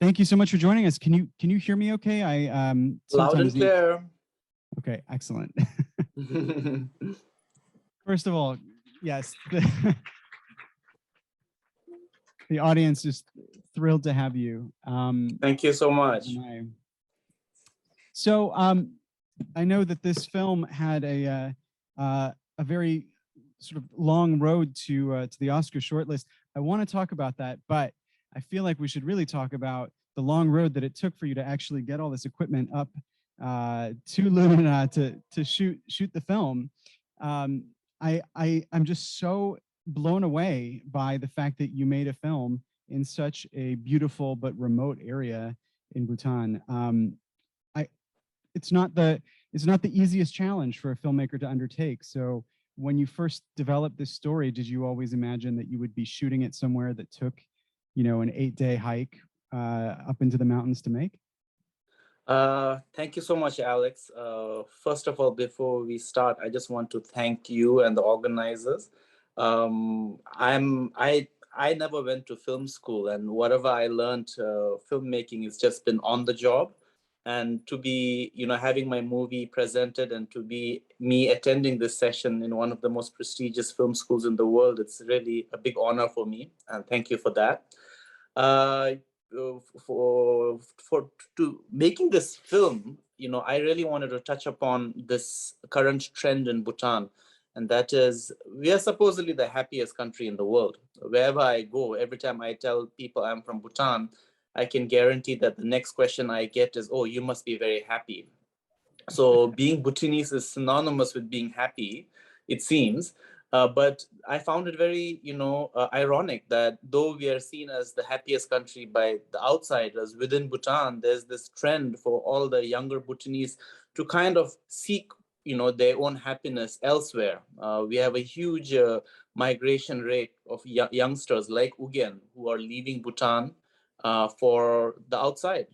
Thank you so much for joining us. Can you hear me okay? I Loud and clear. Okay, excellent. First of all, yes, the audience is thrilled to have you. Thank you so much. So I know that this film had a very sort of long road to the Oscar shortlist. I want to talk about that, but I feel like we should really talk about the long road that it took for you to actually get all this equipment up to Lunana to shoot the film. I'm just so blown away by the fact that you made a film in such a beautiful but remote area in Bhutan. It's not the easiest challenge for a filmmaker to undertake. So when you first developed this story, did you always imagine that you would be shooting it somewhere that took, an 8-day hike up into the mountains to make? Thank you so much, Alex. First of all, before we start, I just want to thank you and the organizers. I never went to film school, and whatever I learned, filmmaking has just been on the job. And to be, having my movie presented and to be me attending this session in one of the most prestigious film schools in the world, it's really a big honor for me. And thank you for that. To making this film, I really wanted to touch upon this current trend in Bhutan, and that is we are supposedly the happiest country in the world. Wherever I go, every time I tell people I'm from Bhutan, I can guarantee that the next question I get is, "Oh, you must be very happy." So being Bhutanese is synonymous with being happy, it seems. But I found it very, ironic that though we are seen as the happiest country by the outsiders, within Bhutan, there's this trend for all the younger Bhutanese to kind of seek, their own happiness elsewhere. We have a huge migration rate of youngsters like Ugyen who are leaving Bhutan for the outside,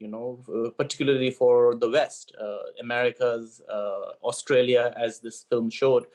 particularly for the West, Americas, Australia, as this film showed.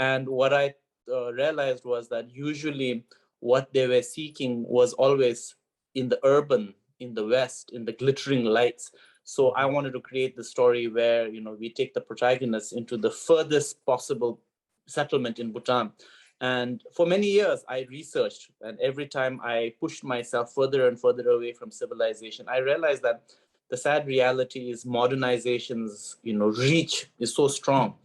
And what I realized was that usually what they were seeking was always in the urban, in the West, in the glittering lights. So I wanted to create the story where, we take the protagonists into the furthest possible settlement in Bhutan. And for many years, I researched, and every time I pushed myself further and further away from civilization, I realized that the sad reality is modernization's, reach is so strong,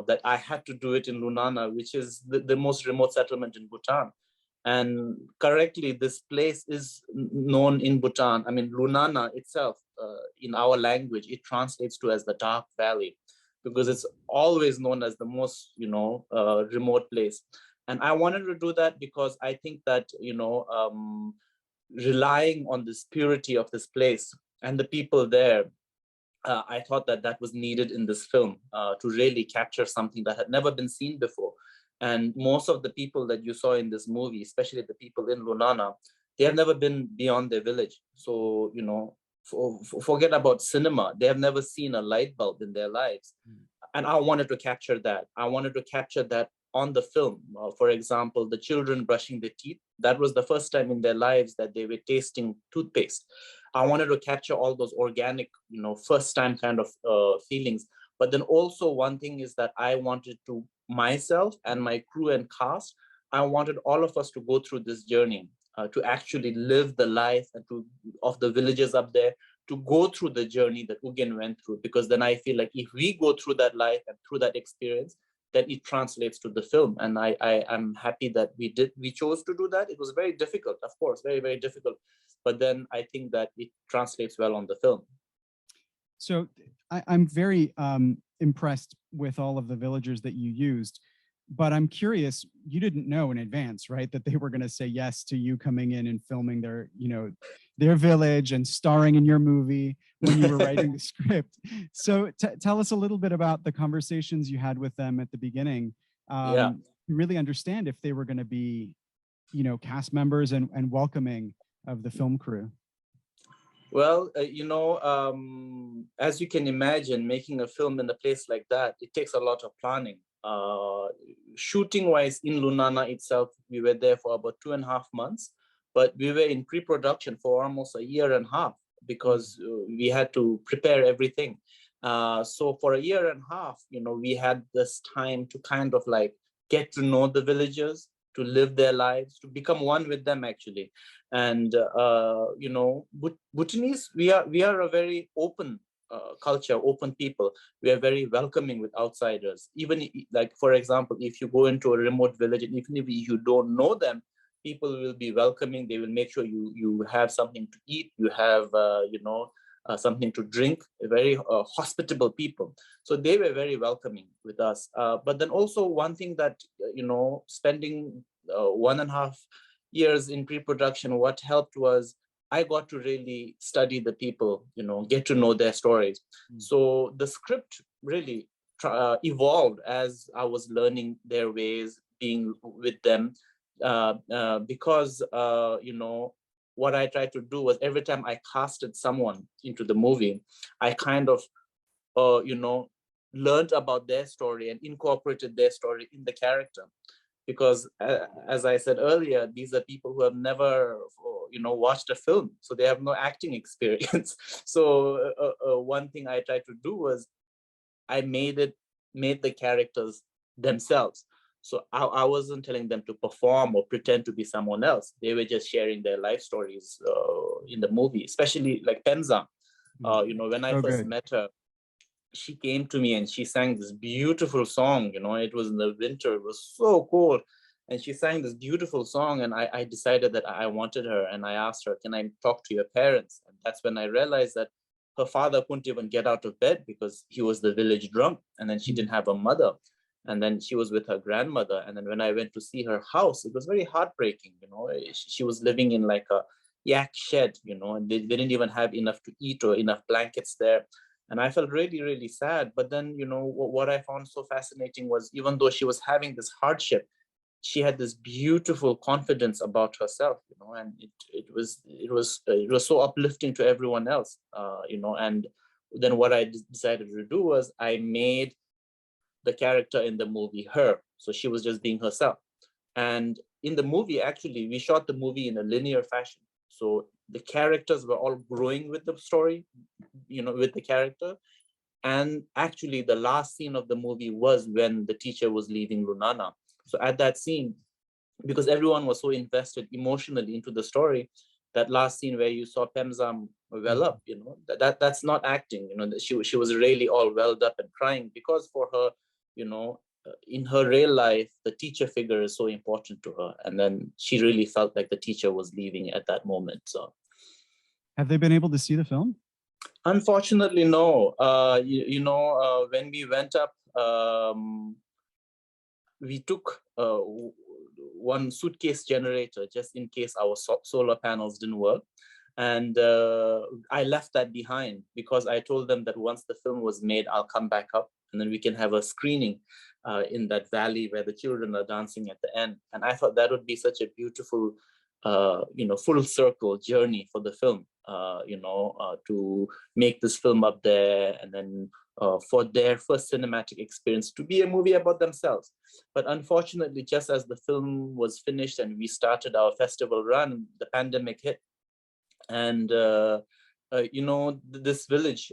that I had to do it in Lunana, which is the most remote settlement in Bhutan. And correctly, this place is known in Bhutan. I mean, Lunana itself, in our language, it translates to as the Dark Valley, because it's always known as the most, remote place. And I wanted to do that because I think that, relying on this purity of this place and the people there, I thought that that was needed in this film to really capture something that had never been seen before. And most of the people that you saw in this movie, especially the people in Lunana, they have never been beyond their village. So, forget about cinema. They have never seen a light bulb in their lives. And I wanted to capture that. I wanted to capture that on the film. For example, the children brushing their teeth. That was the first time in their lives that they were tasting toothpaste. I wanted to capture all those organic, first time kind of feelings. But then also one thing is that I wanted to, myself and my crew and cast, I wanted all of us to go through this journey, to actually live the life and of the villagers up there, to go through the journey that Ugyen went through. Because then I feel like if we go through that life and through that experience, then it translates to the film. And I'm happy that we chose to do that. It was very difficult, of course, very, very difficult. But then I think that it translates well on the film. So I'm very impressed with all of the villagers that you used, but I'm curious, you didn't know in advance, right, that they were going to say yes to you coming in and filming their village and starring in your movie when you were writing the script. So tell us a little bit about the conversations you had with them at the beginning. To really understand if they were going to be, cast members and welcoming of the film crew. Well, as you can imagine, making a film in a place like that, it takes a lot of planning. Shooting wise in Lunana itself, we were there for about 2.5 months, but we were in pre-production for almost a year and a half. because we had to prepare everything. So for a year and a half, we had this time to kind of like get to know the villagers, to live their lives, to become one with them actually. And Bhutanese, we are a very open culture, open people. We are very welcoming with outsiders. Even like, for example, if you go into a remote village, and even if you don't know them, people will be welcoming. They will make sure you have something to eat, you have something to drink. Very hospitable people. So they were very welcoming with us. But then also one thing that spending 1.5 years in pre-production, what helped was I got to really study the people, get to know their stories. So the script really evolved as I was learning their ways, being with them, because what I tried to do was every time I casted someone into the movie, I kind of learned about their story and incorporated their story in the character. Because as I said earlier, these are people who have never watched a film, so they have no acting experience. So one thing I tried to do was I made the characters themselves. So I wasn't telling them to perform or pretend to be someone else. They were just sharing their life stories in the movie, especially like Pemza. When I first met her, she came to me and she sang this beautiful song. It was in the winter, it was so cold. And she sang this beautiful song, and I decided that I wanted her, and I asked her, can I talk to your parents? And that's when I realized that her father couldn't even get out of bed because he was the village drunk, and then she didn't have a mother. And then she was with her grandmother. And then when I went to see her house, it was very heartbreaking. She was living in like a YAK shed, and they didn't even have enough to eat or enough blankets there. And I felt really, really sad. But then, what I found so fascinating was, even though she was having this hardship, she had this beautiful confidence about herself, and it was so uplifting to everyone else, and then what I decided to do was I made the character in the movie her. So she was just being herself. And in the movie, actually, we shot the movie in a linear fashion. So the characters were all growing with the story, with the character. And actually, the last scene of the movie was when the teacher was leaving Lunana. So at that scene, because everyone was so invested emotionally into the story, that last scene where you saw Pemzam well up, that's not acting. She was really all welled up and crying, because for her, in her real life, the teacher figure is so important to her. And then she really felt like the teacher was leaving at that moment. So, have they been able to see the film? Unfortunately, no. When we went up, we took one suitcase generator just in case our solar panels didn't work. And I left that behind because I told them that once the film was made, I'll come back up and then we can have a screening in that valley where the children are dancing at the end. And I thought that would be such a beautiful, full circle journey for the film, to make this film up there, and then for their first cinematic experience to be a movie about themselves. But unfortunately, just as the film was finished and we started our festival run, the pandemic hit. And, this village,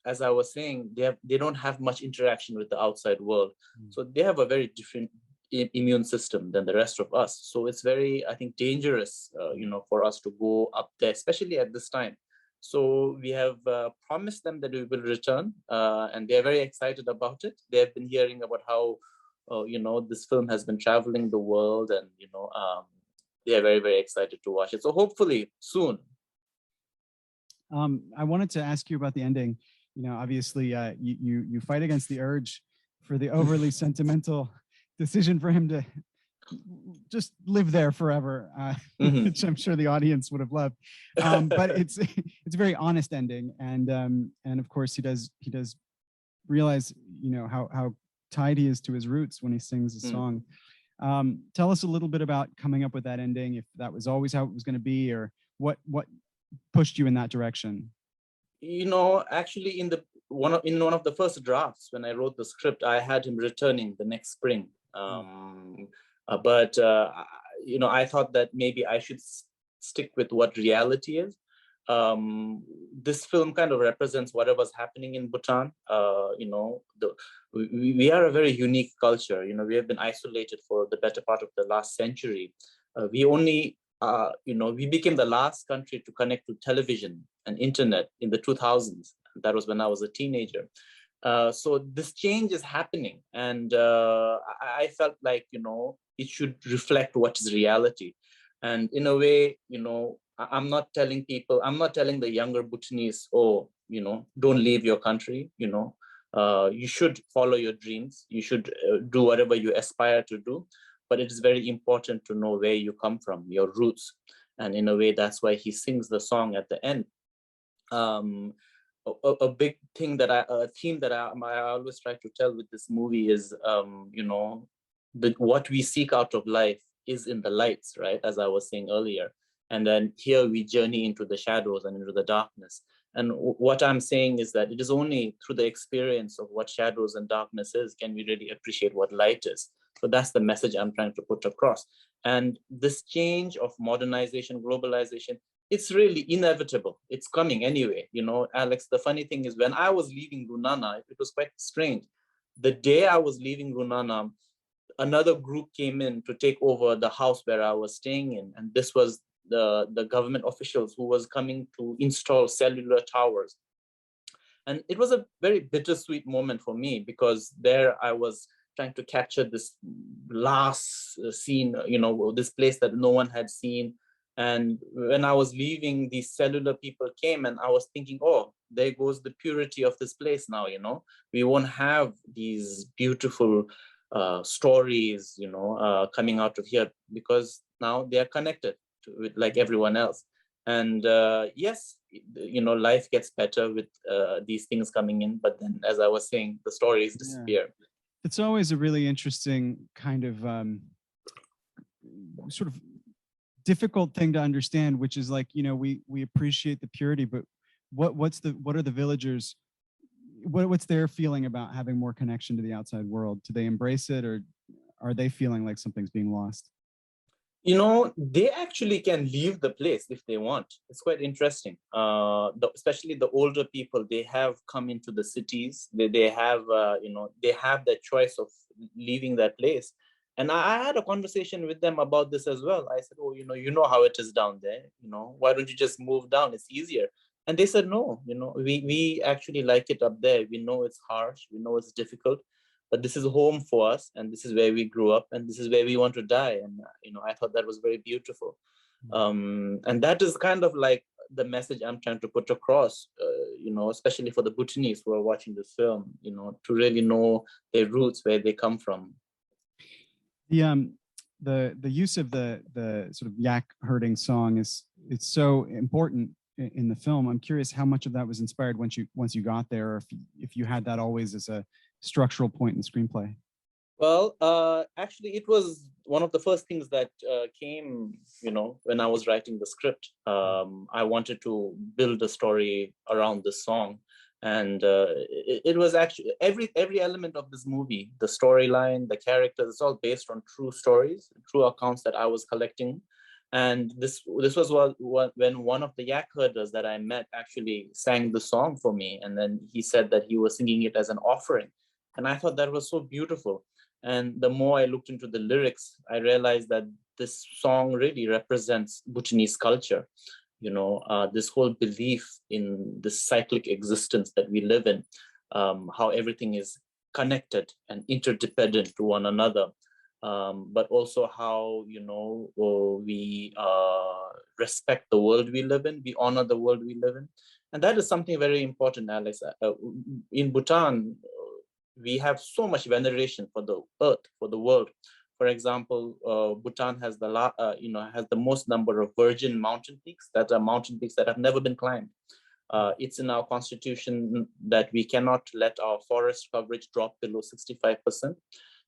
as I was saying, they don't have much interaction with the outside world. So they have a very different immune system than the rest of us. So it's very, I think, dangerous, for us to go up there, especially at this time. So we have promised them that we will return, and they're very excited about it. They have been hearing about how, this film has been traveling the world, and, they're very, very excited to watch it. So hopefully soon. I wanted to ask you about the ending. Obviously, you fight against the urge for the overly sentimental decision for him to just live there forever, which I'm sure the audience would have loved. But it's a very honest ending, and of course he does realize how tied he is to his roots when he sings a song. Tell us a little bit about coming up with that ending, if that was always how it was going to be, or what pushed you in that direction. Actually, in one of the first drafts when I wrote the script, I had him returning the next spring. But I thought that maybe I should stick with what reality is. this film kind of represents whatever's happening in Bhutan. You know, we are a very unique culture. You know, we have been isolated for the better part of the last century. We only, you know, we became the last country to connect to television and internet in the 2000s. That was when I was a teenager. So this change is happening, and I felt like, you know, it should reflect what is reality. And in a way, you know, I'm not telling people, I'm not telling the younger Bhutanese, oh, you know, don't leave your country, you know, you should follow your dreams, you should do whatever you aspire to do, but it is very important to know where you come from, your roots. And in a way, that's why he sings the song at the end. A big thing that a theme that I always try to tell with this movie is, you know, what we seek out of life is in the lights, right? As I was saying earlier. And then here we journey into the shadows and into the darkness. And what I'm saying is that it is only through the experience of what shadows and darkness is can we really appreciate what light is. So that's the message I'm trying to put across. And this change of modernization, globalization, it's really inevitable. It's coming anyway. You know, Alex, the funny thing is when I was leaving Lunana, it was quite strange. The day I was leaving Lunana, another group came in to take over the house where I was staying in. And this was the government officials who was coming to install cellular towers. And it was a very bittersweet moment for me because there I was trying to capture this last scene, you know, this place that no one had seen. And when I was leaving, these cellular people came and I was thinking, oh, there goes the purity of this place now, you know. We won't have these beautiful stories, you know, coming out of here because now they are connected with like everyone else. And yes, you know, life gets better with these things coming in. But then, as I was saying, the stories disappear. Yeah. It's always a really interesting kind of sort of difficult thing to understand, which is like, you know, we appreciate the purity, but what are the villagers, what's their feeling about having more connection to the outside world? Do they embrace it, or are they feeling like something's being lost? You know, they actually can leave the place if they want. It's quite interesting. Especially the older people, they have come into the cities. They have, you know, they have that choice of leaving that place. And I had a conversation with them about this as well. I said, oh, you know how it is down there. You know, why don't you just move down? It's easier. And they said, no, you know, we actually like it up there. We know it's harsh. We know it's difficult, but this is home for us, and this is where we grew up, and this is where we want to die. And you know, I thought that was very beautiful. And that is kind of like the message I'm trying to put across, you know, especially for the Bhutanese who are watching this film, you know, to really know their roots, where they come from. The use of the sort of yak herding song it's so important in the film. I'm curious how much of that was inspired once you got there, or if you had that always as a structural point in the screenplay. Well, actually, it was one of the first things that came, you know, when I was writing the script. I wanted to build a story around this song. And it was actually every element of this movie, the storyline, the characters, it's all based on true stories, true accounts that I was collecting. And this was when one of the yak herders that I met actually sang the song for me. And then he said that he was singing it as an offering. And I thought that was so beautiful. And the more I looked into the lyrics, I realized that this song really represents Bhutanese culture. You know, this whole belief in this cyclic existence that we live in, how everything is connected and interdependent to one another, but also how, you know, we respect the world we live in, we honor the world we live in. And that is something very important, Alex. In Bhutan, we have so much veneration for the earth, for the world. For example, Bhutan has has the most number of virgin mountain peaks, that are mountain peaks that have never been climbed. It's in our constitution that we cannot let our forest coverage drop below 65%.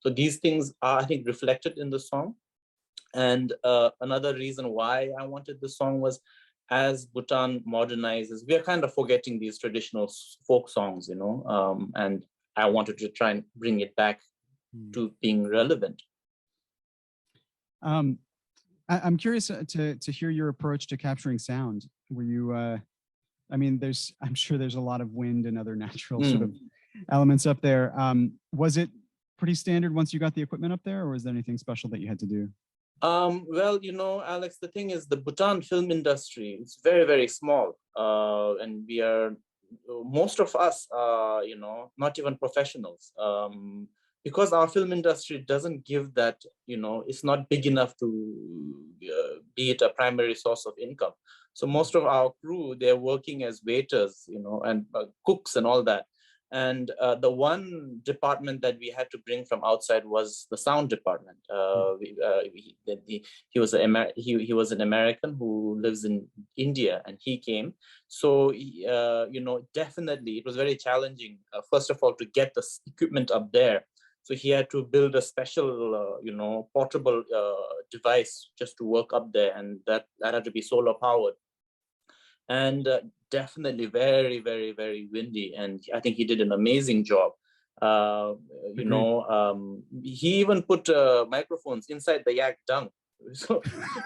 So these things are, I think, reflected in the song. And another reason why I wanted the song was, as Bhutan modernizes, we are kind of forgetting these traditional folk songs, you know, and I wanted to try and bring it back to being relevant. I'm curious to hear your approach to capturing sound. Were you, I mean, I'm sure there's a lot of wind and other natural sort of elements up there. Was it pretty standard once you got the equipment up there, or was there anything special that you had to do? Well, you know, Alex, the thing is the Bhutan film industry is very, very small. And we are, most of us are, you know, not even professionals. Because our film industry doesn't give that, you know, it's not big enough to be it a primary source of income. So most of our crew, they're working as waiters, you know, and cooks and all that. And the one department that we had to bring from outside was the sound department. He was an American who lives in India, and he came. So you know, definitely it was very challenging. First of all, to get the equipment up there. So he had to build a special, you know, portable device just to work up there, and that had to be solar powered. And definitely very, very, very windy. And I think he did an amazing job. You know, he even put microphones inside the YAK dung. So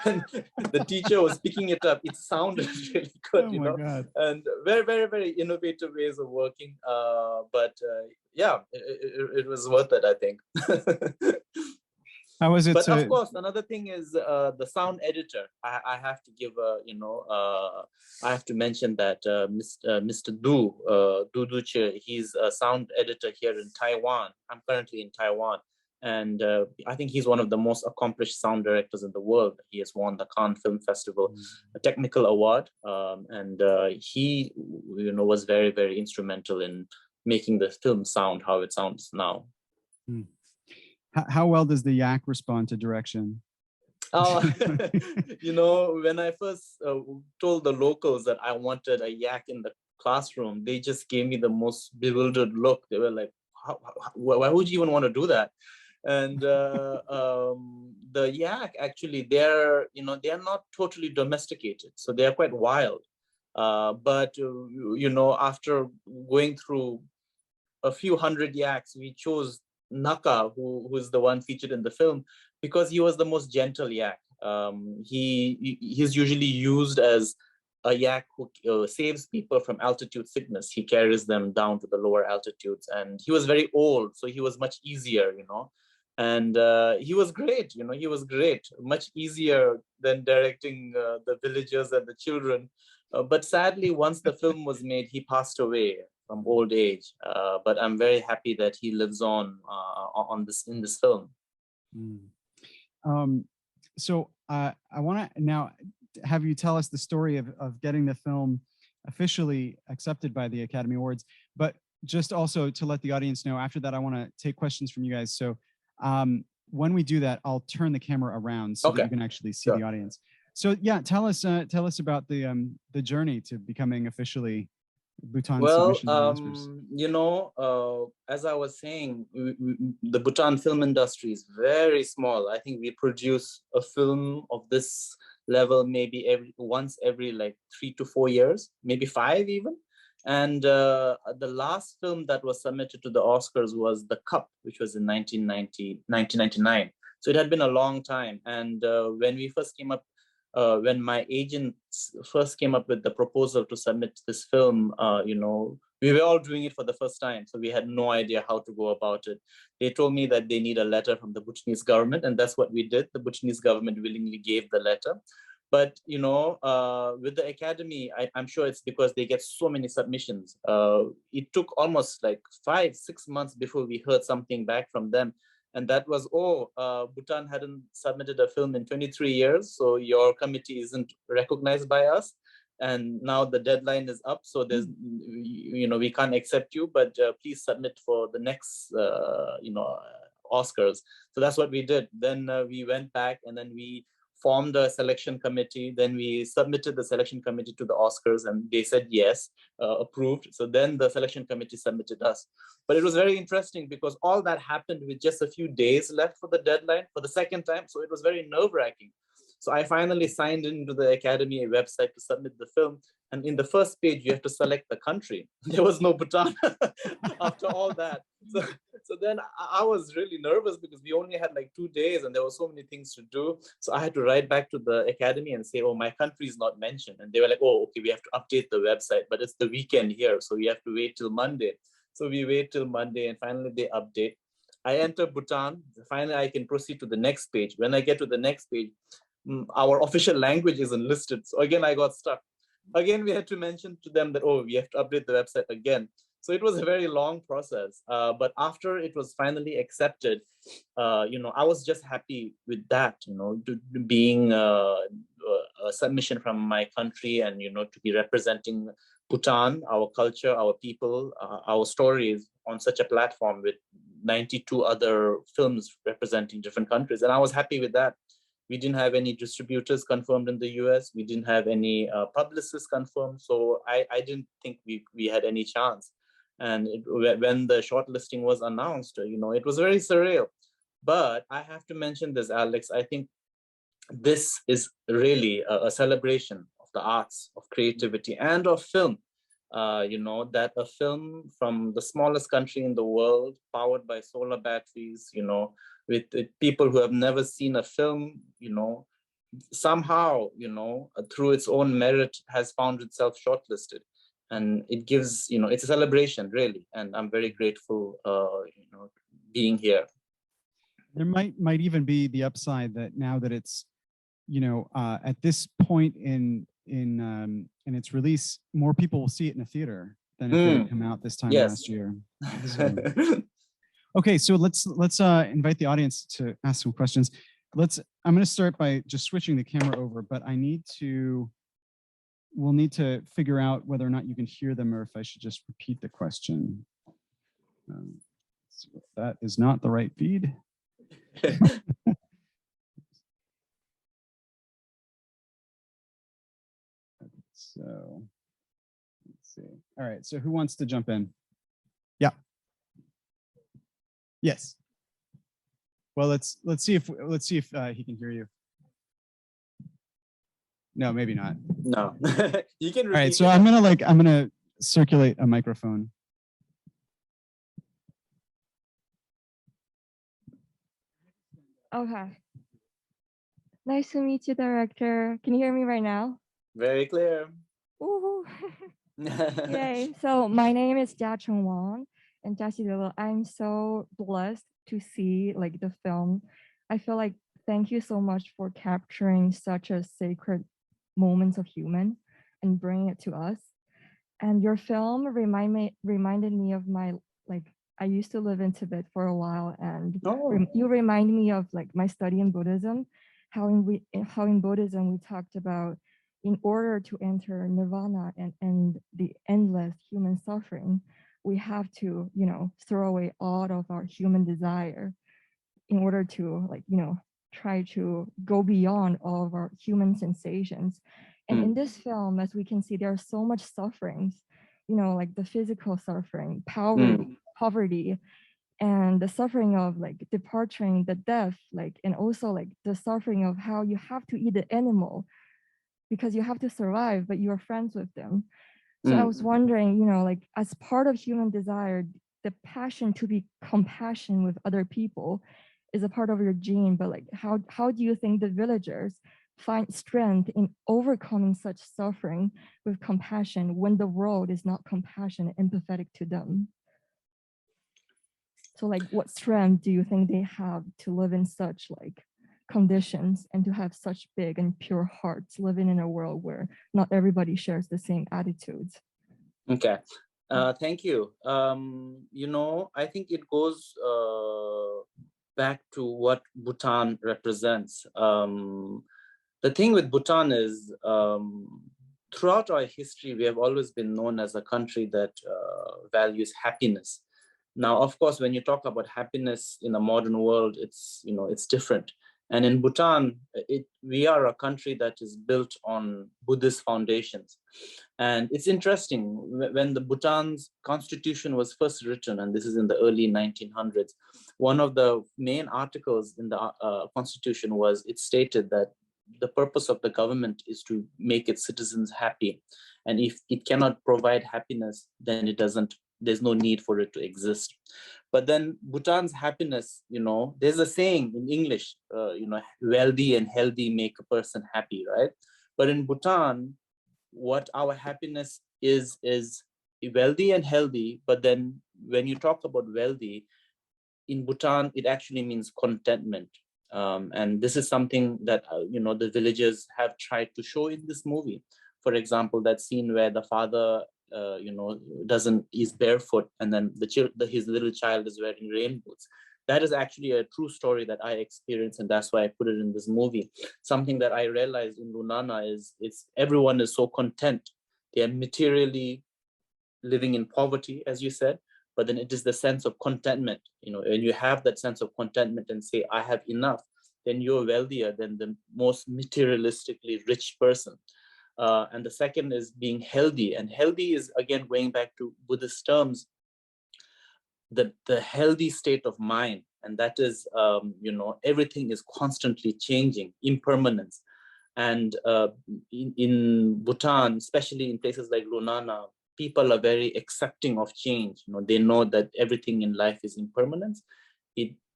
and the teacher was picking it up. It sounded really good, you know, God. And very, very, very innovative ways of working. But yeah, it was worth it, I think. How was it? But of course, another thing is the sound editor. I have to give you know, I have to mention that Mr. Du Duche, he's a sound editor here in Taiwan. I'm currently in Taiwan, and I think he's one of the most accomplished sound directors in the world. He has won the Cannes Film Festival a technical award, and he, you know, was very, very instrumental in making the film sound how it sounds now. How well does the YAK respond to direction? You know, when I first told the locals that I wanted a YAK in the classroom, they just gave me the most bewildered look. They were like, why would you even want to do that? And the YAK, actually, they're, you know, they're not totally domesticated. So they're quite wild. But, you know, after going through a few hundred YAKs, we chose Naka, who's the one featured in the film, because he was the most gentle YAK. He's usually used as a YAK who saves people from altitude sickness. He carries them down to the lower altitudes, and he was very old, so he was much easier, you know. And he was great, you know, he was great, much easier than directing the villagers and the children. But sadly, once the film was made, he passed away from old age, but I'm very happy that he lives on in this film. So I want to now have you tell us the story of getting the film officially accepted by the Academy Awards, but just also to let the audience know, after that, I want to take questions from you guys. So when we do that, I'll turn the camera around so that you can actually see the audience. So yeah, tell us about the journey to becoming officially Bhutan submission to the Oscars. You know, as I was saying, the Bhutan film industry is very small. I think we produce a film of this level maybe once every like 3 to 4 years, maybe 5 even. And the last film that was submitted to the Oscars was The Cup, which was in 1999. So it had been a long time. And when we first came up, when my agents first came up with the proposal to submit this film, you know, we were all doing it for the first time. So we had no idea how to go about it. They told me that they need a letter from the Bhutanese government, and that's what we did. The Bhutanese government willingly gave the letter. But, you know, with the Academy, I'm sure it's because they get so many submissions. It took almost like 5-6 months before we heard something back from them. And that was, Bhutan hadn't submitted a film in 23 years, so your committee isn't recognized by us. And now the deadline is up, so there's, you know, we can't accept you, but please submit for the next, you know, Oscars. So that's what we did. Then we went back, and then we formed a selection committee. Then we submitted the selection committee to the Oscars, and they said yes, approved. So then the selection committee submitted us. But it was very interesting because all that happened with just a few days left for the deadline for the second time. So it was very nerve-wracking. So I finally signed into the Academy website to submit the film. And in the first page, you have to select the country. There was no Bhutan after all that. So then I was really nervous because we only had like 2 days and there were so many things to do. So I had to write back to the Academy and say, oh, my country is not mentioned. And they were like, oh, okay, we have to update the website, but it's the weekend here. So we have to wait till Monday. So we wait till Monday and finally they update. I enter Bhutan. Finally, I can proceed to the next page. When I get to the next page, our official language isn't listed. So again, I got stuck. Again, we had to mention to them that, oh, we have to update the website again. So it was a very long process. But after it was finally accepted, I was just happy with that, being a submission from my country and, to be representing Bhutan, our culture, our people, our stories on such a platform with 92 other films representing different countries. And I was happy with that. We didn't have any distributors confirmed in the US. We didn't have any publicists confirmed. So I didn't think we had any chance. And when the shortlisting was announced, it was very surreal. But I have to mention this, Alex. I think this is really a celebration of the arts, of creativity, and of film. That a film from the smallest country in the world, powered by solar batteries, with people who have never seen a film, somehow, through its own merit has found itself shortlisted. And it gives, it's a celebration, really. And I'm very grateful, being here. There might even be the upside that now that it's, at this point in its release, more people will see it in a theater than if it had come out this time last year. So, okay, so let's invite the audience to ask some questions. I'm going to start by just switching the camera over, but we'll need to figure out whether or not you can hear them or if I should just repeat the question. So that is not the right feed. So let's see. All right. So who wants to jump in? Yeah. Yes. Well, let's see if he can hear you. No, maybe not. No. You can. All right. So I'm gonna circulate a microphone. Okay. Nice to meet you, director. Can you hear me right now? Very clear. Woohoo. Yay. So my name is Jia Cheng Wang and Jia Lilo. I'm so blessed to see like the film. I feel like thank you so much for capturing such a sacred moments of human and bringing it to us. And your film reminded me of my, like, I used to live in Tibet for a while, and you remind me of like my study in Buddhism, how in Buddhism we talked about in order to enter nirvana and the endless human suffering, we have to, throw away all of our human desire in order to try to go beyond all of our human sensations. And in this film, as we can see, there are so much sufferings, like the physical suffering, poverty, and the suffering of like departing, the death, and also like the suffering of how you have to eat the animal because you have to survive, but you're friends with them. So I was wondering, like as part of human desire, the passion to be compassionate with other people is a part of your gene, but like how do you think the villagers find strength in overcoming such suffering with compassion when the world is not compassionate and empathetic to them? So like what strength do you think they have to live in such like conditions and to have such big and pure hearts living in a world where not everybody shares the same attitudes? Okay. Thank you. I think it goes back to what Bhutan represents. The thing with Bhutan is throughout our history, we have always been known as a country that values happiness. Now, of course, when you talk about happiness in a modern world, it's different. And in Bhutan, we are a country that is built on Buddhist foundations. And it's interesting, when the Bhutan's constitution was first written, and this is in the early 1900s, one of the main articles in the constitution was, it stated that the purpose of the government is to make its citizens happy. And if it cannot provide happiness, then there's no need for it to exist. But then Bhutan's happiness, there's a saying in English, wealthy and healthy make a person happy, right? But in Bhutan, what our happiness is wealthy and healthy. But then when you talk about wealthy, in Bhutan, it actually means contentment. And this is something that, the villagers have tried to show in this movie. For example, that scene where the father, is barefoot, and then his little child is wearing rain boots. That is actually a true story that I experienced, and that's why I put it in this movie. Something that I realized in Lunana is everyone is so content. They are materially living in poverty, as you said, but then it is the sense of contentment. When you have that sense of contentment and say, I have enough, then you're wealthier than the most materialistically rich person. And the second is being healthy. And healthy is, again, going back to Buddhist terms, the healthy state of mind. And that is, everything is constantly changing, impermanence. And in Bhutan, especially in places like Lunana, people are very accepting of change. They know that everything in life is impermanence.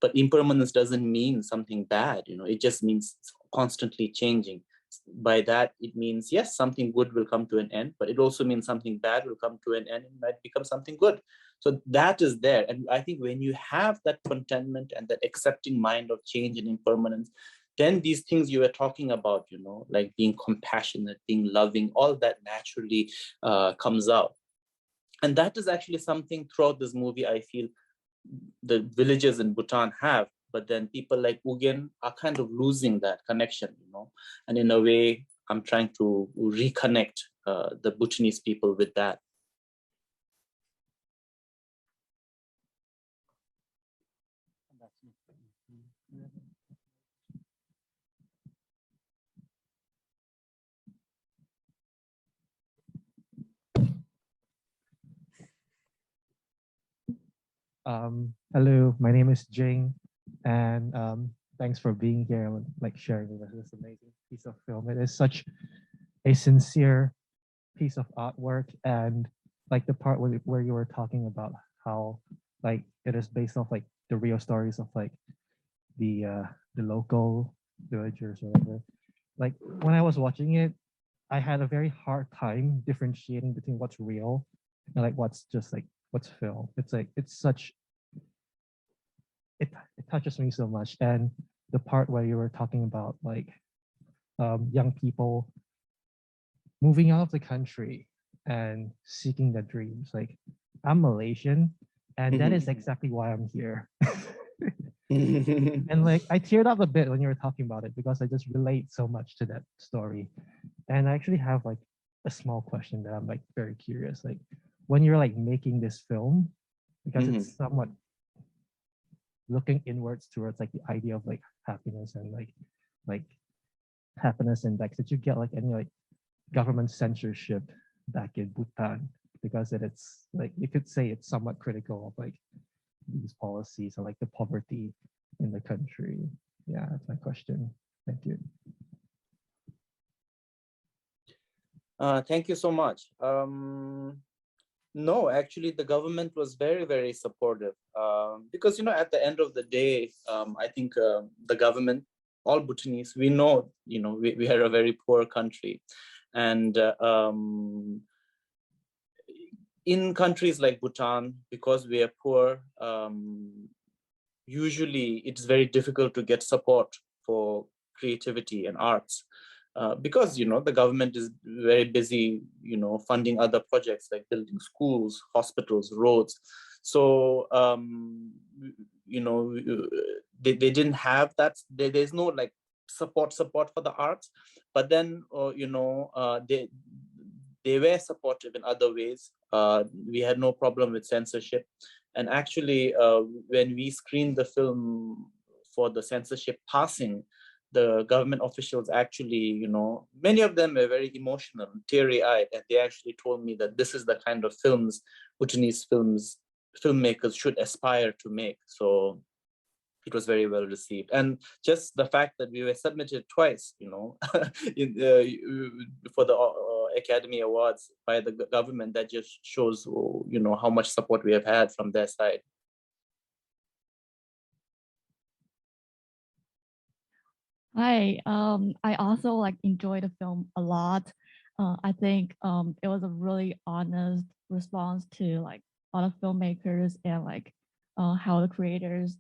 But impermanence doesn't mean something bad. It just means it's constantly changing. By that, it means, yes, something good will come to an end, but it also means something bad will come to an end and might become something good. So that is there. And I think when you have that contentment and that accepting mind of change and impermanence, then these things you were talking about, like being compassionate, being loving, all that naturally comes out. And that is actually something throughout this movie I feel the villagers in Bhutan have, but then people like Ugyen are kind of losing that connection, and in a way, I'm trying to reconnect the Bhutanese people with that. Hello, my name is Jing, and thanks for being here and sharing with us this amazing piece of film. It is such a sincere piece of artwork, and the part where you were talking about how it is based off the real stories of the local villagers or whatever. When I was watching it, I had a very hard time differentiating between what's real and what's just what's film. It's such it touches me so much. And the part where you were talking about young people moving out of the country and seeking their dreams. I'm Malaysian, and that is exactly why I'm here. And I teared up a bit when you were talking about it because I just relate so much to that story. And I actually have a small question that I'm very curious. When you're making this film, because it's somewhat looking inwards towards the idea of happiness and happiness index, did you get any government censorship back in Bhutan? Because it's you could say it's somewhat critical of these policies or the poverty in the country. Yeah, that's my question. Thank you. Thank you so much. No, actually, the government was very, very supportive because, at the end of the day, I think the government, all Bhutanese, we know, we are a very poor country. And in countries like Bhutan, because we are poor, usually it's very difficult to get support for creativity and arts. Because the government is very busy funding other projects like building schools, hospitals, roads. So they didn't have that. There's no support for the arts, but then they were supportive in other ways. We had no problem with censorship, and actually when we screened the film for the censorship passing, the government officials actually, many of them were very emotional, teary-eyed, and they actually told me that this is the kind of films Bhutanese filmmakers should aspire to make. So it was very well received. And just the fact that we were submitted twice, for the Academy Awards by the government, that just shows, how much support we have had from their side. Hi, I also like enjoyed the film a lot. I think it was a really honest response to like a lot of filmmakers and like how the creators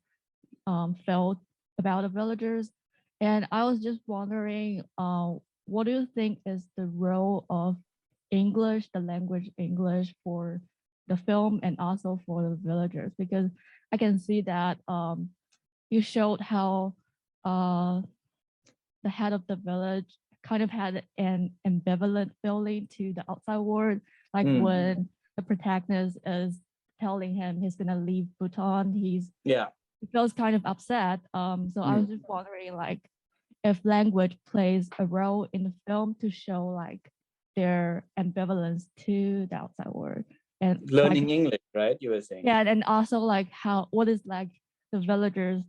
felt about the villagers. And I was just wondering, what do you think is the role of English, the language English, for the film and also for the villagers? Because I can see that you showed how the head of the village kind of had an ambivalent feeling to the outside world, like when the protagonist is telling him he's gonna leave Bhutan, he feels kind of upset. So I was just wondering, like, if language plays a role in the film to show like their ambivalence to the outside world and Learning like, English, right? You were saying. yeah, and also like what is like the villagers'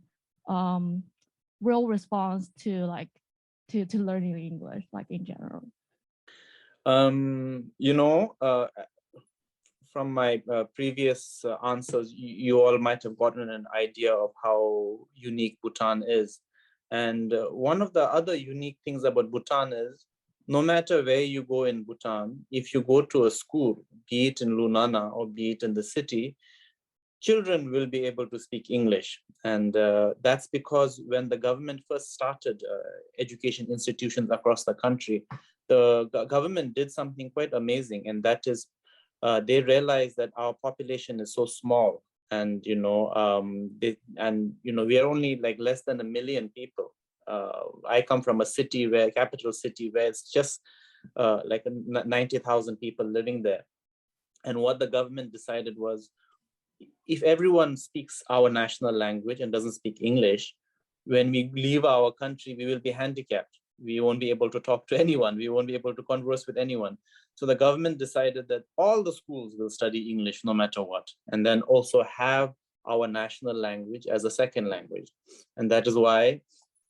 real response to like to learning English, like in general. From my previous answers, you all might have gotten an idea of how unique Bhutan is. And one of the other unique things about Bhutan is, no matter where you go in Bhutan, if you go to a school, be it in Lunana or be it in the city, children will be able to speak English. And that's because when the government first started education institutions across the country, the government did something quite amazing. And that is, they realized that our population is so small. And, we are only like less than 1 million people. I come from a capital city where it's just like 90,000 people living there. And what the government decided was, if everyone speaks our national language and doesn't speak English, when we leave our country, we will be handicapped. We won't be able to talk to anyone. We won't be able to converse with anyone. So the government decided that all the schools will study English no matter what, and then also have our national language as a second language. And that is why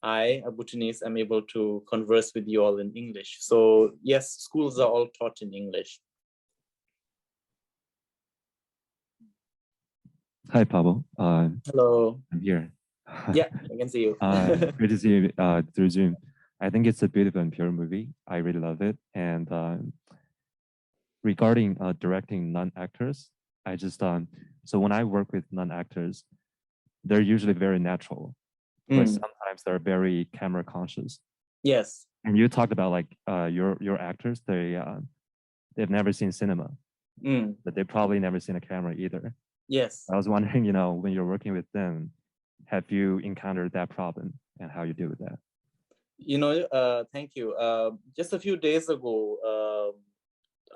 I, a Bhutanese, am able to converse with you all in English. So yes, schools are all taught in English. Hi, Pawo. Hello. I'm here. Yeah, I can see you. Great to see you through Zoom. I think it's a beautiful and pure movie. I really love it. And regarding directing non-actors, I just, so when I work with non-actors, they're usually very natural, but sometimes they're very camera conscious. Yes. And you talked about like your actors, they've never seen cinema, but they've probably never seen a camera either. Yes. I was wondering, when you're working with them, have you encountered that problem and how you deal with that? Thank you. Just a few days ago,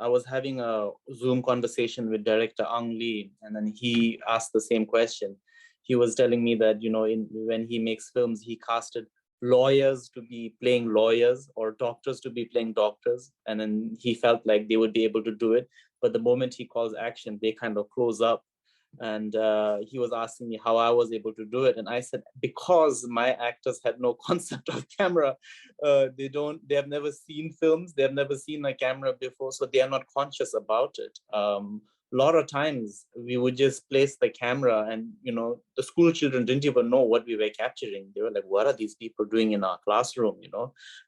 I was having a Zoom conversation with director Ang Lee, and then he asked the same question. He was telling me that, when he makes films, he casted lawyers to be playing lawyers or doctors to be playing doctors. And then he felt like they would be able to do it. But the moment he calls action, they kind of close up. And he was asking me how I was able to do it. And I said, because my actors had no concept of camera. They have never seen films. They have never seen a camera before. So they are not conscious about it. A lot of times we would just place the camera and, the school children didn't even know what we were capturing. They were like, what are these people doing in our classroom,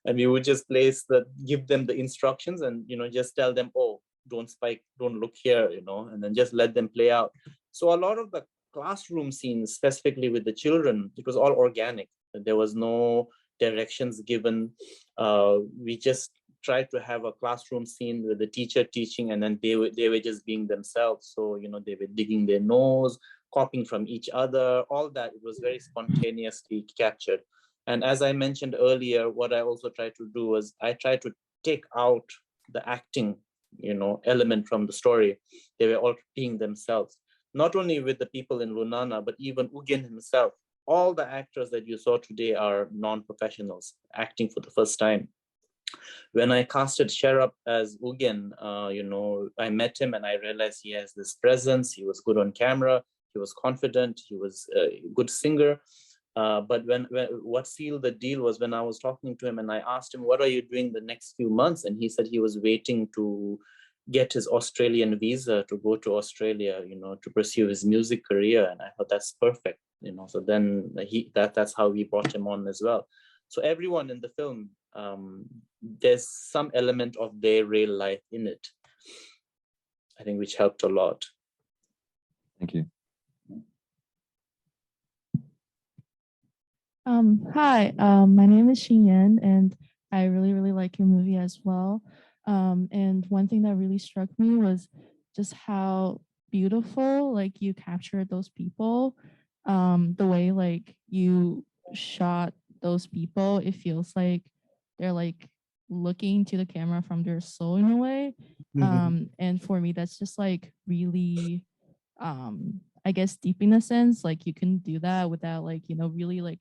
And we would just give them the instructions and, just tell them, oh, don't spike, don't look here, and then just let them play out. So a lot of the classroom scenes, specifically with the children, it was all organic. There was no directions given. We just tried to have a classroom scene with the teacher teaching, and then they were just being themselves. So, they were digging their nose, copying from each other, all that. It was very spontaneously captured. And as I mentioned earlier, what I also tried to do was I tried to take out the acting, element from the story. They were all being themselves. Not only with the people in Lunana, but even Ugyen himself. All the actors that you saw today are non-professionals acting for the first time. When I casted Sherab as Ugyen, I met him and I realized he has this presence. He was good on camera. He was confident. He was a good singer. But what sealed the deal was when I was talking to him and I asked him, what are you doing the next few months? And he said he was waiting to get his Australian visa to go to Australia, to pursue his music career. And I thought that's perfect, so then that's how we brought him on as well. So everyone in the film, there's some element of their real life in it, I think, which helped a lot. Thank you. Hi, my name is Yaxin, and I really, really like your movie as well. And one thing that really struck me was just how beautiful, like, you captured those people. The way, like, you shot those people, it feels like they're like looking to the camera from their soul in a way. And for me, that's just like really, I guess, deep in a sense. Like, you can do that without like, really like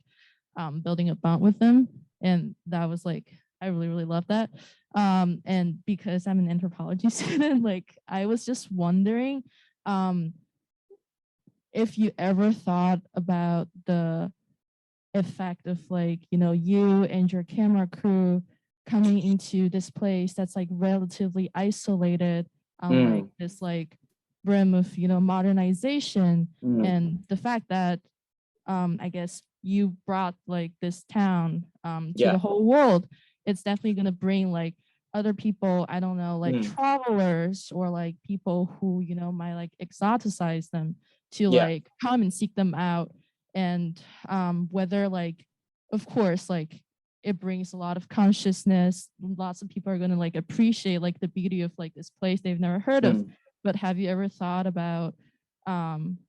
building a bond with them. And that was like, I really, really love that. And because I'm an anthropology student, like, I was just wondering if you ever thought about the effect of like, you and your camera crew coming into this place that's like relatively isolated on like this like brim of, modernization, and the fact that I guess you brought like this town to the whole world. It's definitely going to bring like other people, I don't know, like travelers or like people who, might like exoticize them to like come and seek them out. And whether like, of course, like it brings a lot of consciousness. Lots of people are going to like appreciate like the beauty of like this place they've never heard of. But have you ever thought about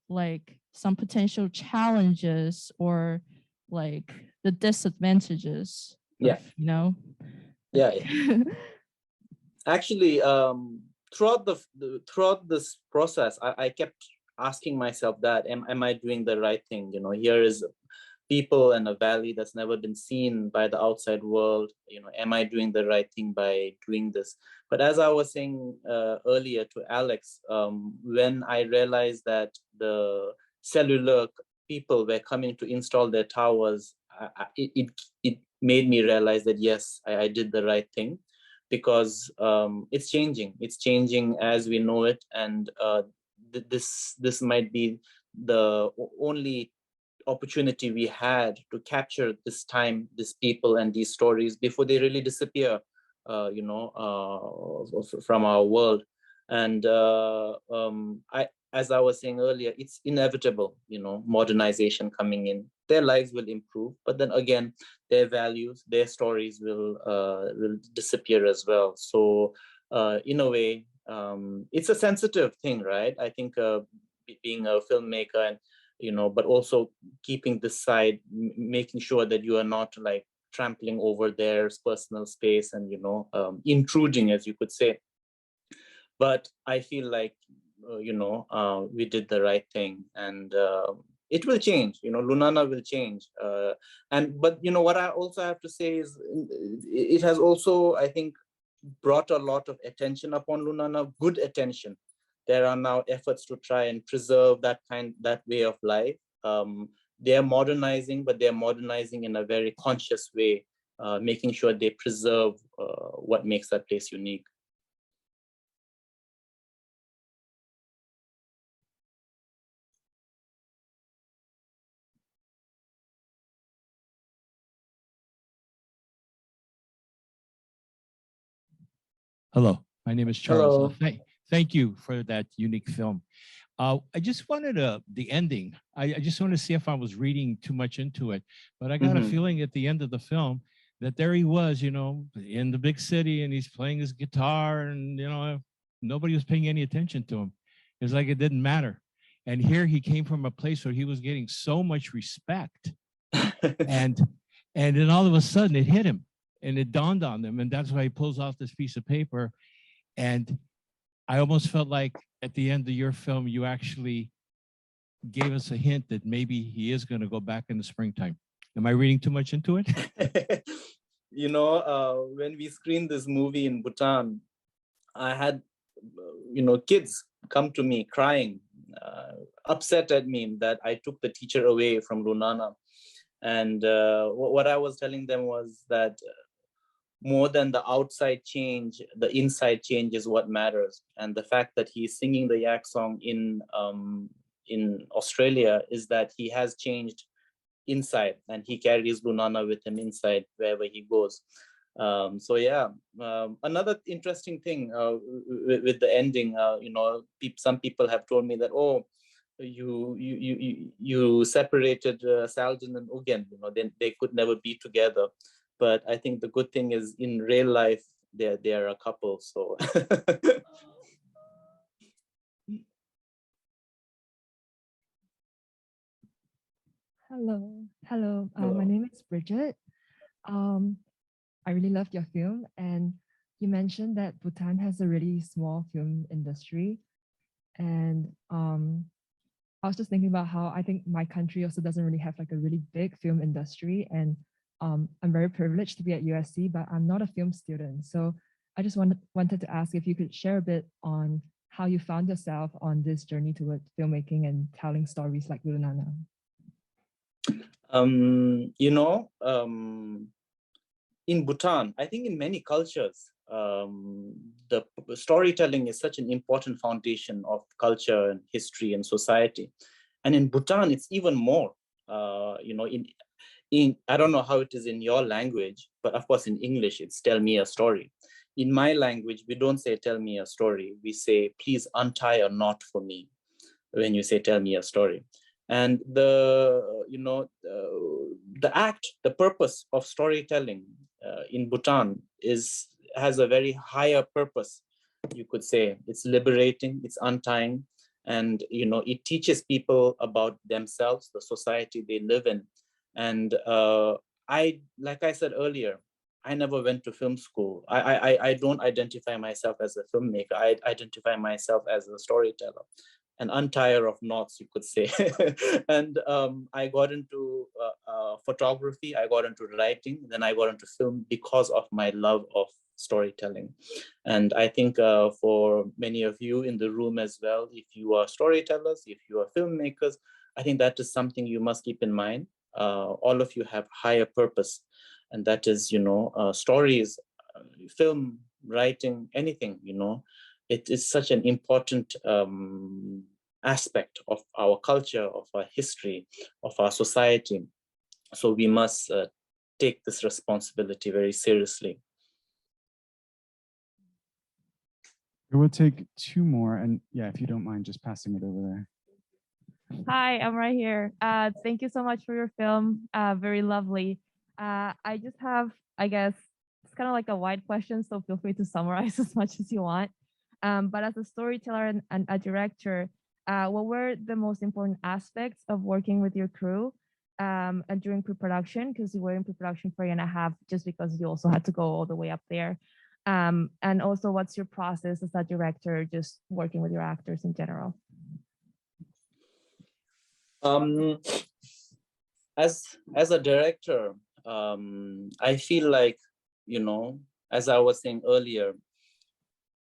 like some potential challenges or like the disadvantages Actually, throughout this process, I kept asking myself that, am I doing the right thing? Here is people in a valley that's never been seen by the outside world. Am I doing the right thing by doing this? But as I was saying earlier to Alex, when I realized that the cellular people were coming to install their towers, it made me realize that yes, I did the right thing, because it's changing as we know it, and this might be the only opportunity we had to capture this time, these people and these stories before they really disappear from our world. And as I was saying earlier, it's inevitable, modernization coming in. Their lives will improve, but then again, their values, their stories will disappear as well. So in a way, it's a sensitive thing, right? I think being a filmmaker and but also keeping this side, making sure that you are not like trampling over their personal space and intruding, as you could say. But I feel like we did the right thing, and it will change. Lunana will change, but what I also have to say is it has also, I think, brought a lot of attention upon Lunana, good attention. There are now efforts to try and preserve that way of life. They are modernizing, but they are modernizing in a very conscious way, making sure they preserve what makes that place unique. Hello, my name is Charles. Hello. Thank you for that unique film. I just wanted the ending. I just wanted to see if I was reading too much into it, but I got a feeling at the end of the film that there he was, in the big city, and he's playing his guitar, and nobody was paying any attention to him. It was like it didn't matter. And here he came from a place where he was getting so much respect, and then all of a sudden it hit him. And it dawned on them, and that's why he pulls off this piece of paper. And I almost felt like at the end of your film, you actually gave us a hint that maybe he is going to go back in the springtime. Am I reading too much into it? When we screened this movie in Bhutan, I had, kids come to me crying, upset at me that I took the teacher away from Lunana. And what I was telling them was that more than the outside change, the inside change is what matters. And the fact that he's singing the YAK song in Australia is that he has changed inside, and he carries Lunana with him inside wherever he goes. So yeah, another interesting thing with the ending, you know, some people have told me that, oh, you separated Saljin and Ugyen, you know, then they could never be together. But I think the good thing is in real life, they're a couple. So Hello, hello. Hello. My name is Bridget. I really loved your film, and you mentioned that Bhutan has a really small film industry, and I was just thinking about how I think my country also doesn't really have like a really big film industry, and I'm very privileged to be at USC, but I'm not a film student. So I just wanted to ask if you could share a bit on how you found yourself on this journey towards filmmaking and telling stories like Lunana. You know, in Bhutan, I think in many cultures, the storytelling is such an important foundation of culture and history and society. And in Bhutan, it's even more. You know, in I don't know how it is in your language, but of course in English, it's tell me a story. In my language, we don't say tell me a story. We say, please untie a knot for me when you say tell me a story. And the act, the purpose of storytelling in Bhutan has a very higher purpose. You could say it's liberating, it's untying, and you know, it teaches people about themselves, the society they live in. And like I said earlier, I never went to film school. I don't identify myself as a filmmaker. I identify myself as a storyteller, an untier of knots, you could say. And I got into photography, I got into writing, then I got into film because of my love of storytelling. And I think for many of you in the room as well, if you are storytellers, if you are filmmakers, I think that is something you must keep in mind. All of you have higher purpose, and that is, you know, stories, film, writing, anything, you know. It is such an important aspect of our culture, of our history, of our society. So we must take this responsibility very seriously. We will take two more, and yeah, if you don't mind just passing it over there. Hi, I'm right here. Thank you so much for your film. Very lovely. I just have, I guess, it's kind of like a wide question, so feel free to summarize as much as you want. But as a storyteller and a director, what were the most important aspects of working with your crew and during pre-production? Because you were in pre-production for a year and a half, just because you also had to go all the way up there. And also, what's your process as a director, just working with your actors in general? As a director, I feel like, you know, as I was saying earlier,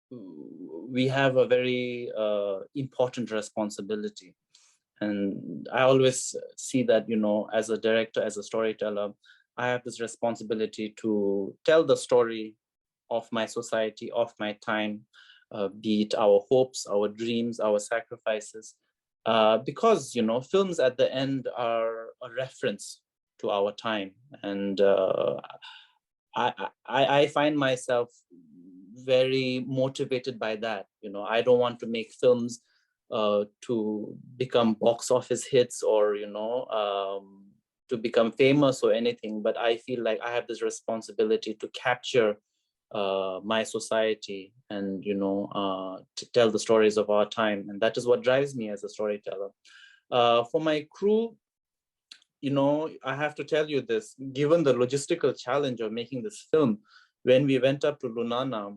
we have a very important responsibility. And I always see that, you know, as a director, as a storyteller, I have this responsibility to tell the story of my society, of my time, be it our hopes, our dreams, our sacrifices. Because, you know, films at the end are a reference to our time. And I find myself very motivated by that. You know, I don't want to make films to become box office hits or, you know, to become famous or anything, but I feel like I have this responsibility to capture my society and, you know, to tell the stories of our time. And that is what drives me as a storyteller. For my crew, you know, I have to tell you this, given the logistical challenge of making this film, when we went up to Lunana,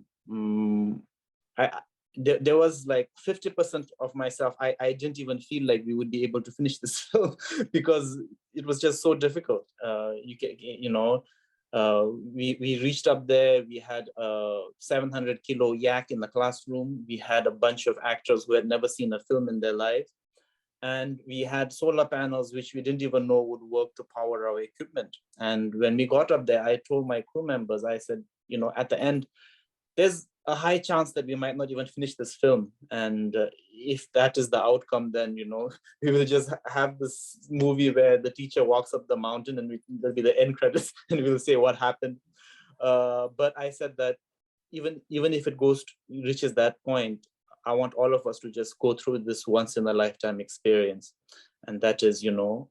there was like 50% of myself, I didn't even feel like we would be able to finish this film because it was just so difficult. You know, we reached up there, we had a 700 kilo YAK in the classroom. We had a bunch of actors who had never seen a film in their life. and we had solar panels which we didn't even know would work to power our equipment. And when we got up there, I told my crew members, I said, you know, at the end, there's a high chance that we might not even finish this film. And if that is the outcome, then, you know, we will just have this movie where the teacher walks up the mountain and there'll be the end credits and we'll say what happened. But I said that even if it reaches that point, I want all of us to just go through this once in a lifetime experience. And that is, you know,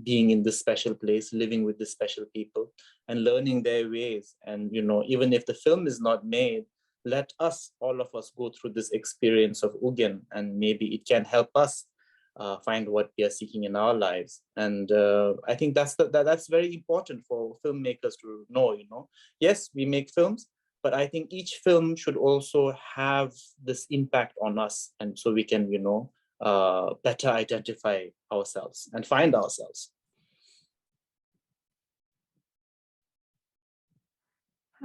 being in this special place, living with these special people and learning their ways. And, you know, even if the film is not made, let us, all of us, go through this experience of Ugyen, and maybe it can help us find what we are seeking in our lives. And I think that's very important for filmmakers to know, you know. Yes, we make films, but I think each film should also have this impact on us. And so we can, you know, better identify ourselves and find ourselves.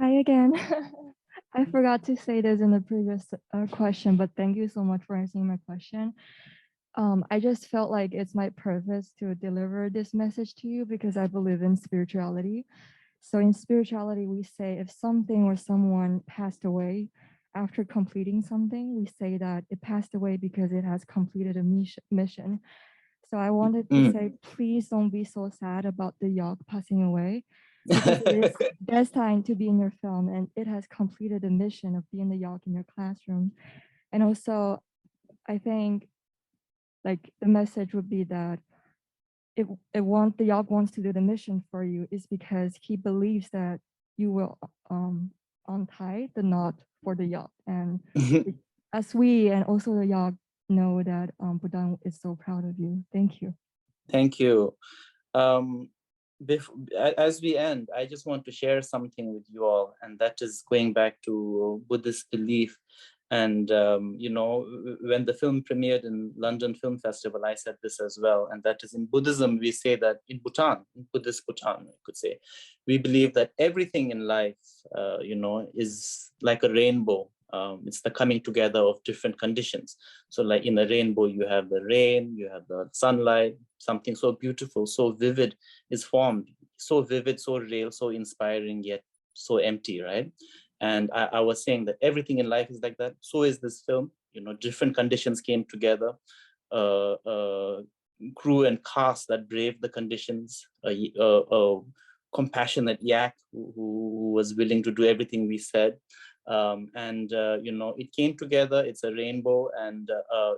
Hi again. I forgot to say this in the previous question, but thank you so much for answering my question. I just felt like it's my purpose to deliver this message to you because I believe in spirituality. So in spirituality, we say if something or someone passed away after completing something, we say that it passed away because it has completed a mission. So I wanted to say, please don't be so sad about the YAK passing away, because it is destined to be in your film and it has completed the mission of being the YAK in your classroom. And also, I think like the message would be that the YAK wants to do the mission for you is because he believes that you will untie the knot for the YAK. And as we and also the YAK know that Bhutan is so proud of you. Thank you. Thank you. As we end, I just want to share something with you all, and that is going back to Buddhist belief. And, you know, when the film premiered in London Film Festival, I said this as well. And that is in Buddhism, we say that in Bhutan, in Buddhist Bhutan, I could say, we believe that everything in life, you know, is like a rainbow. It's the coming together of different conditions. So like in a rainbow, you have the rain, you have the sunlight, something so beautiful, so vivid is formed, so vivid, so real, so inspiring, yet so empty, right? And I was saying that everything in life is like that. So is this film. You know, different conditions came together, crew and cast that braved the conditions, a compassionate YAK who was willing to do everything we said. You know, it came together. It's a rainbow, and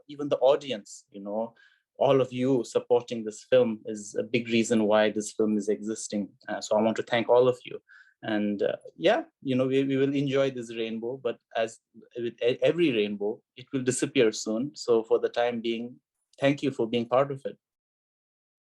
even the audience, you know, all of you supporting this film is a big reason why this film is existing. So I want to thank all of you. And yeah, you know, we will enjoy this rainbow, but as with every rainbow, it will disappear soon. So for the time being, thank you for being part of it.